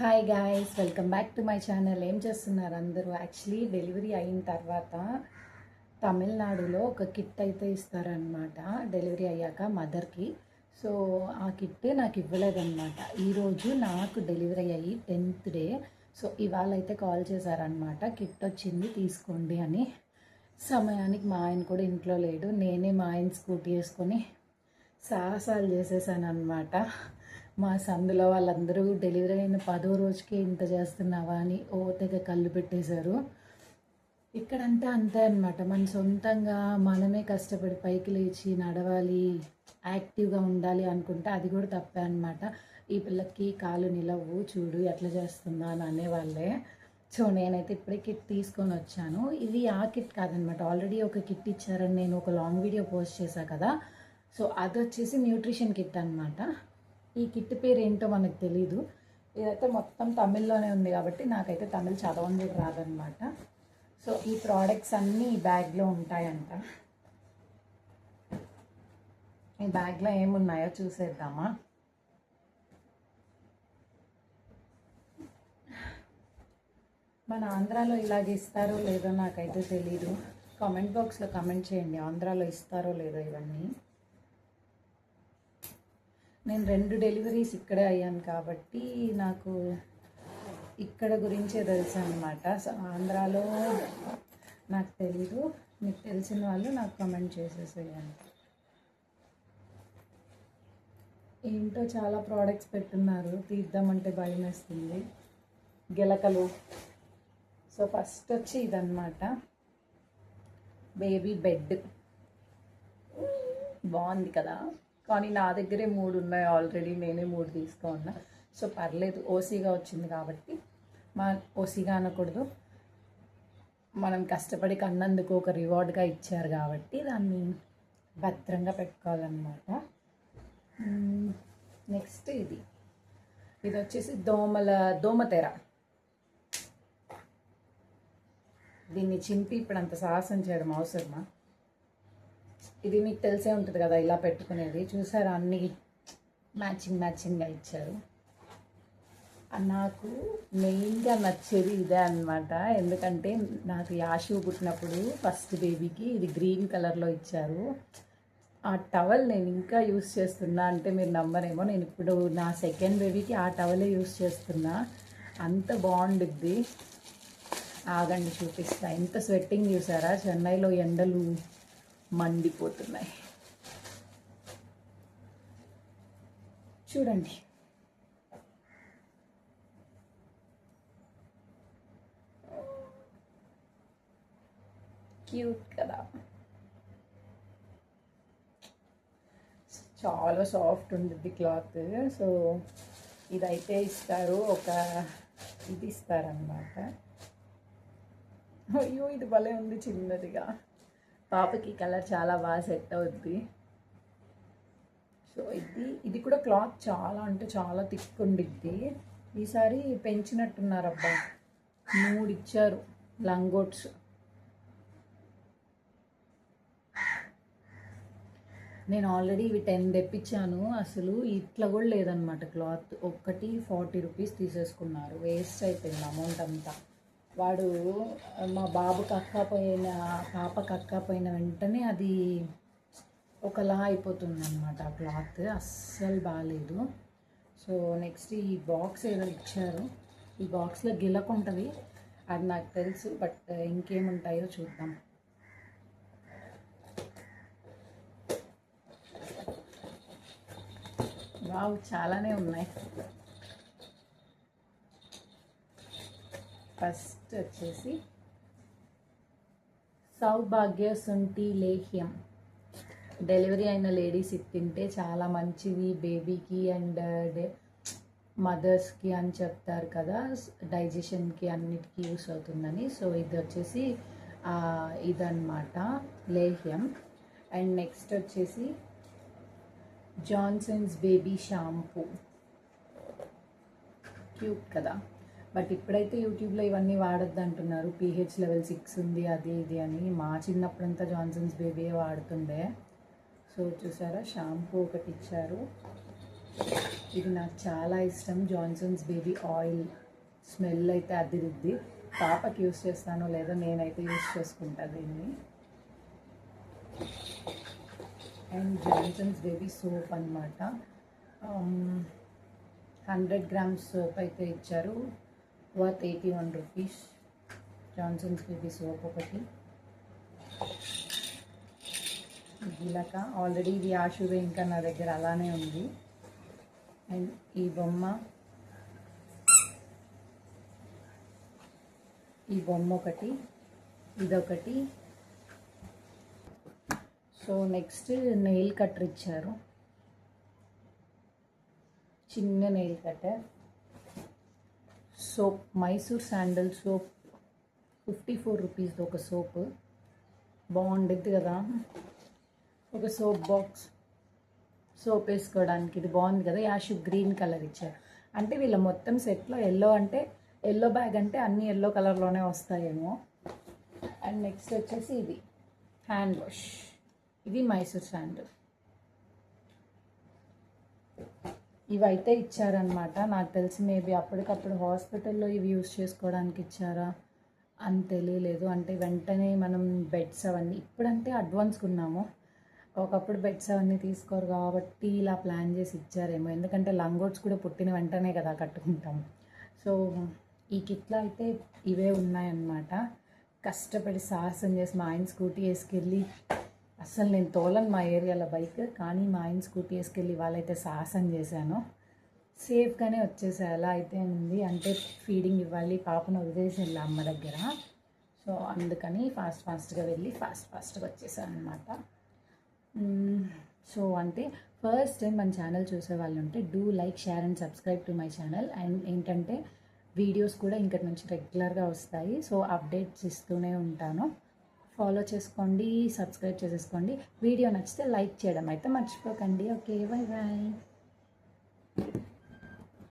Hi guys, welcome back to my channel. ఏం చేస్తున్నారు అందరూ? యాక్చువల్లీ డెలివరీ అయిన తర్వాత తమిళనాడులో ఒక కిట్ అయితే ఇస్తారనమాట డెలివరీ అయ్యాక మదర్కి. సో ఆ కిట్ నాకు ఇవ్వలేదన్నమాట. ఈరోజు నాకు డెలివరీ అయ్యి 10th డే. సో ఇవాళ అయితే కాల్ చేశారనమాట, కిట్ వచ్చింది తీసుకోండి అని. సమయానికి మా ఆయన కూడా ఇంట్లో లేడు. నేనే మా ఆయన స్కూటీ వేసుకొని సాహసాలు చేసేసాను అనమాట. మా సందులో వాళ్ళందరూ డెలివరీ అయిన 10వ రోజుకి ఇంత చేస్తున్నావా అని తెగ కళ్ళు పెట్టేశారు. ఇక్కడంతా అంతే అనమాట. మన సొంతంగా మనమే కష్టపడి పైకి లేచి నడవాలి, యాక్టివ్గా ఉండాలి అనుకుంటే అది కూడా తప్పే అనమాట. ఈ పిల్లకి కాలు నిలవు, చూడు ఎట్లా చేస్తుందా అని అనేవాళ్ళే. సో నేనైతే ఇప్పుడే కిట్ తీసుకొని వచ్చాను. ఇది ఆ కిట్ కాదనమాట, ఆల్రెడీ ఒక కిట్ ఇచ్చారని నేను ఒక లాంగ్ వీడియో పోస్ట్ చేశాను కదా. సో అది వచ్చేసి న్యూట్రిషన్ కిట్ అనమాట. ఈ కిట్ పేరు ఏంటో మనకు తెలీదు. ఇదైతే మొత్తం తమిళ్లోనే ఉంది కాబట్టి నాకైతే తమిళ్ చదవడం రాదనమాట. సో ఈ ప్రోడక్ట్స్ అన్నీ ఈ బ్యాగ్లో ఉంటాయంట. ఈ బ్యాగ్లో ఏమున్నాయో చూసేద్దామా. మన ఆంధ్రాలో ఇలాగ ఇస్తారో లేదో నాకైతే తెలీదు. కామెంట్ బాక్స్లో కామెంట్ చేయండి, ఆంధ్రాలో ఇస్తారో లేదో ఇవన్నీ. నేను 2 డెలివరీస్ ఇక్కడే అయ్యాను కాబట్టి నాకు ఇక్కడ గురించే తెలుసు అనమాట. సో ఆంధ్రాలో నాకు తెలీదు. మీకు తెలిసిన వాళ్ళు నాకు కామెంట్ చేసేసేయండి. ఏంటో చాలా ప్రోడక్ట్స్ పెట్టున్నారు, తీద్దామంటే భయం వేస్తుంది. గిలకలు. సో ఫస్ట్ వచ్చి ఇదన్నమాట, బేబీ బెడ్. బాగుంది కదా, కానీ నా దగ్గరే 3 ఉన్నాయి ఆల్రెడీ. నేనే 3 తీసుకున్నా. సో పర్లేదు, ఓసీగా వచ్చింది కాబట్టి. ఓసీగా అనకూడదు, మనం కష్టపడి కన్నందుకు ఒక రివార్డ్గా ఇచ్చారు కాబట్టి దాన్ని భద్రంగా పెట్టుకోవాలన్నమాట. నెక్స్ట్ ఇది వచ్చేసి దోమతెర. దీన్ని చింపి ఇప్పుడు అంత సాహసం చేయడం అవసరమా? ఇది మీకు తెలిసే ఉంటుంది కదా, ఇలా పెట్టుకునేది. చూసారా, అన్నీ మ్యాచింగ్గా ఇచ్చారు. నాకు మెయిన్గా నచ్చేది ఇదే అనమాట. ఎందుకంటే నాకు యాషు పుట్టినప్పుడు ఫస్ట్ బేబీకి ఇది గ్రీన్ కలర్లో ఇచ్చారు. ఆ టవల్ నేను ఇంకా యూస్ చేస్తున్నా అంటే మీరు నమ్మరేమో. నేను ఇప్పుడు నా సెకండ్ బేబీకి ఆ టవలే యూస్ చేస్తున్నా. అంత బాగుండిద్ది. ఆగండి చూపిస్తా. ఎంత స్వెట్టింగ్ చూసారా, చెన్నైలో ఎండలు మండిపోతున్నాయి. చూడండి, క్యూట్ కదా. చాలా సాఫ్ట్ ఉంటుంది క్లాత్. సో ఇదైతే ఇస్తారు, ఇది ఇస్తారనమాట. అయ్యో ఇది భలే ఉంది, చిన్నదిగా. పాపకి కలర్ చాలా బాగా సెట్ అవుద్ది. సో ఇది కూడా క్లాత్ చాలా అంటే చాలా థిక్ ఉండిద్ది. ఈసారి పెంచినట్టున్నారబ్బా, 3 ఇచ్చారు లంగోట్స్. నేను ఆల్రెడీ ఇవి 10 తెప్పించాను. అసలు ఇట్లా కూడా లేదనమాట క్లాత్. ఒక్కటి 40 రూపీస్ తీసేసుకున్నారు. వేస్ట్ అయిపోయింది అమౌంట్ అంతా. వాడు మా బాబుకి పాపకి అక్కపోయిన వెంటనే అది ఒకలా అయిపోతుంది అనమాట ఆ క్లాత్. అస్సలు బాగాలేదు. సో నెక్స్ట్ ఈ బాక్స్ ఏదో ఇచ్చారు. ఈ బాక్స్లో గిలక ఉంటుంది, అది నాకు తెలుసు. బట్ ఇంకేముంటాయో చూద్దాం. వావ్, చాలానే ఉన్నాయి. ఫస్ట్ వచ్చేసి సౌభాగ్య శుంఠి లేహ్యం. డెలివరీ అయిన లేడీస్ ఇది తింటే చాలా మంచిది బేబీకి అండ్ మదర్స్కి అని చెప్తారు కదా, డైజెషన్కి అన్నిటికీ యూస్ అవుతుందని. సో ఇది వచ్చేసి ఇదన్నమాట లేహ్యం. అండ్ నెక్స్ట్ వచ్చేసి జాన్సన్స్ బేబీ షాంపూ. క్యూట్ కదా. బట్ ఇప్పుడైతే యూట్యూబ్లో ఇవన్నీ వాడద్దు అంటున్నారు. pH లెవెల్ 6 ఉంది, అది ఇది అని. మా చిన్నప్పుడంతా జాన్సన్స్ బేబీయే వాడుతుండే. సో చూసారా, షాంపూ ఒకటి ఇచ్చారు. ఇది నాకు చాలా ఇష్టం, జాన్సన్స్ బేబీ ఆయిల్. స్మెల్ అయితే అదిరిద్ది. పాపకి యూస్ చేస్తానో లేదో, నేనైతే యూస్ చేసుకుంటా దీన్ని. అండ్ జాన్సన్స్ బేబీ సోప్ అనమాట. 100 grams సోప్ అయితే ఇచ్చారు, worth 81 rupees. Johnson's baby soap ఒకటి. గిలక ఆల్రెడీ ఇది ఆషువే, ఇంకా నా దగ్గర అలానే ఉంది. అండ్ ఈ బొమ్మ ఒకటి, ఇదొకటి. సో నెక్స్ట్ నెయిల్ కట్టర్ ఇచ్చారు, చిన్న nail cutter. Soap, Mysore sandal soap, 54 rupees ఒక సోప్. బాగుండిద్ది కదా. ఒక సోప్ బాక్స్, సోప్ వేసుకోవడానికి ఇది బాగుంది కదా. యాష్ గ్రీన్ కలర్ ఇచ్చారు. అంటే వీళ్ళ మొత్తం సెట్లో ఎల్లో, అంటే ఎల్లో బ్యాగ్ అంటే అన్నీ ఎల్లో కలర్లోనే వస్తాయేమో. అండ్ నెక్స్ట్ వచ్చేసి ఇది హ్యాండ్ వాష్, ఇది మైసూర్ శాండల్. ఇవైతే ఇచ్చారనమాట. నాకు తెలిసి మేబీ అప్పటికప్పుడు హాస్పిటల్లో ఇవి యూస్ చేసుకోవడానికి ఇచ్చారా అని తెలియలేదు. అంటే వెంటనే మనం బెడ్స్ అవన్నీ, ఇప్పుడంటే అడ్వాన్స్గా ఉన్నాము, ఒకప్పుడు బెడ్స్ అవన్నీ తీసుకోరు కాబట్టి ఇలా ప్లాన్ చేసి ఇచ్చారేమో. ఎందుకంటే లంగోట్స్ కూడా పుట్టిన వెంటనే కదా కట్టుకుంటాము. సో ఈ కిట్లో అయితే ఇవే ఉన్నాయన్నమాట. కష్టపడి సాహసం చేసి మా ఆయన స్కూటీ వేసుకెళ్ళి, అసలు నేను తోలను మా ఏరియాలో బైక్, కానీ మా ఆయన స్కూటీ వేసుకెళ్ళి వాళ్ళైతే సాహసం చేశాను. సేఫ్గానే వచ్చేసా. ఎలా అయితే ఉంది అంటే ఫీడింగ్ ఇవ్వాలి, పాపను వదిలేసి వెళ్ళా అమ్మ దగ్గర. సో అందుకని ఫాస్ట్గా వెళ్ళి ఫాస్ట్గా వచ్చేసాను అనమాట. సో అంటే ఫస్ట్ టైం మన ఛానల్ చూసే వాళ్ళు ఉంటే do like, share and subscribe to my channel. And ఏంటంటే వీడియోస్ కూడా ఇంకటి నుంచి రెగ్యులర్గా వస్తాయి. సో అప్డేట్స్ ఇస్తూనే ఉంటాను. ఫాలో చేసుకోండి, సబ్స్క్రైబ్ చేసేసుకోండి. వీడియో నచ్చితే లైక్ చేయడం అయితే మర్చిపోకండి. Okay, bye bye.